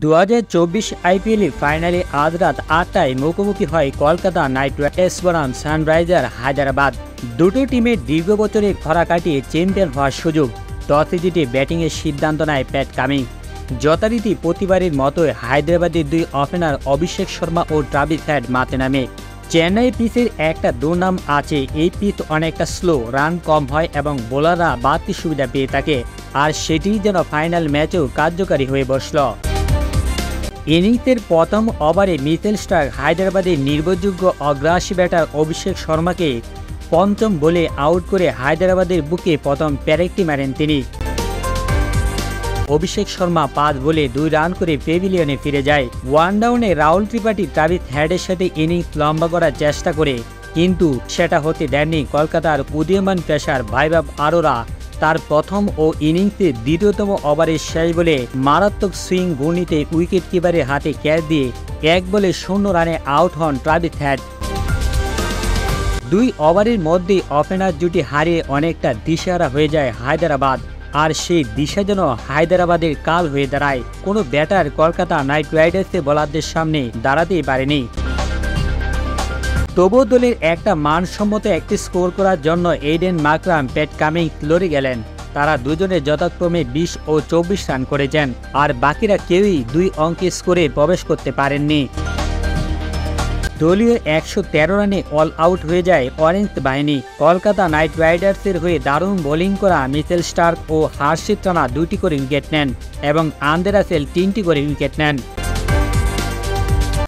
2024 IPL ফাইনালে আজ রাত 8টায় মুখোমুখি হয় কলকাতা নাইট রাইডার্স বনাম সানরাইজার হায়দ্রাবাদ। দুটো টিমের দীর্ঘ বছরের খরা কাটিয়ে চ্যাম্পিয়ন হওয়ার সুযোগ। টসে জিতে ব্যাটিংয়ের সিদ্ধান্ত নেয় প্যাট কামিন্স। যথারীতি প্রতিবারের মতোই হায়দ্রাবাদের দুই ওপেনার অভিষেক শর্মা ও ট্রাভিস হেড মাঠে নামে। চেন্নাই পিচের একটা দুর্নাম আছে, এই পিচ অনেকটা স্লো, রান কম হয় এবং বোলাররা বাড়তি সুবিধা পেয়ে থাকে, আর সেটিই যেন ফাইনাল ম্যাচেও কার্যকারী হয়ে বসল। ইনিংসের প্রথম ওভারে মিচেল স্টার্ক হায়দ্রাবাদের নির্ভরযোগ্য অগ্রাসী ব্যাটার অভিষেক শর্মাকে পঞ্চম বলে আউট করে হায়দ্রাবাদের বুকে প্রথম প্যারেকটি মারেন তিনি। অভিষেক শর্মা 5 বলে 2 রান করে প্যাভিলিয়নে ফিরে যায়। ওয়ান ডাউনে রাহুল ত্রিপাঠী ট্রাভিস হেডের সাথে ইনিংস লম্বা করার চেষ্টা করে, কিন্তু সেটা হতে দেননি কলকাতার উদীয়মান পেসার বৈভব অরোরা। তার প্রথম ও ইনিংসের দ্বিতীয়তম ওভারের শেষ বলে মারাত্মক সুইং ঘূর্ণিতে উইকেট কিপারের হাতে ক্যাচ দিয়ে 1 বলে 0 রানে আউট হন ট্রাভিস হেড। 2 ওভারের মধ্যে ওপেনার জুটি হারিয়ে অনেকটা দিশেহারা হয়ে যায় হায়দ্রাবাদ, আর সেই দিশা যেন হায়দ্রাবাদের কাল হয়ে দাঁড়ায়। কোনো ব্যাটার কলকাতা নাইট রাইডার্সের বোলারদের সামনে দাঁড়াতেই পারেনি। তবুও দলের একটা মানসম্মত একটি স্কোর করার জন্য এইডেন মাকরাম, প্যাট কামিন্স লড়ে গেলেন। তারা দুজনে যথাক্রমে 20 ও 24 রান করেছেন, আর বাকিরা কেউই 2 অঙ্কের স্কোরে প্রবেশ করতে পারেননি। দলীয় 113 রানে অল আউট হয়ে যায় অরেঞ্জ বাহিনী। কলকাতা নাইট রাইডার্সের হয়ে দারুণ বোলিং করা মিচেল স্টার্ক ও হার্ষিত রানা 2টি করে উইকেট নেন এবং আন্দ্রে রাসেল 3টি করে উইকেট নেন।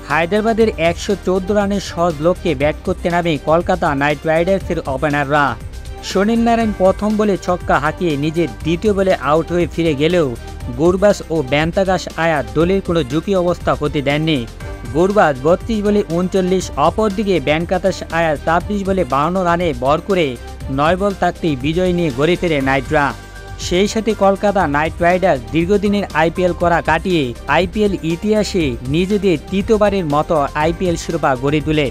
হায়দ্রাবাদের 114 রানের সহজ লক্ষ্যে ব্যাট করতে নামে কলকাতা নাইট রাইডার্সের ওপেনাররা। সুনীল নারায়ণ প্রথম বলে ছক্কা হাঁকিয়ে নিজের দ্বিতীয় বলে আউট হয়ে ফিরে গেলেও গুরবাজ ও বেন্তাগাস আয়া দলের কোনো ঝুঁকি অবস্থা হতে দেননি। গুরবাজ 32 বলে 39, অপরদিকে বেনকাতাস আয়া 23 বলে 52 রানে ভর করে 9 বল থাকতেই বিজয় নিয়ে গড়ে ফেরে নাইটরা। সেই সাথে কলকাতা নাইট রাইডার্স দীর্ঘদিনের আইপিএল করা কাটিয়ে আইপিএল ইতিহাসে নিজেদের তৃতীয়বারের মতো আইপিএল শিরোপা গড়ে তোলে।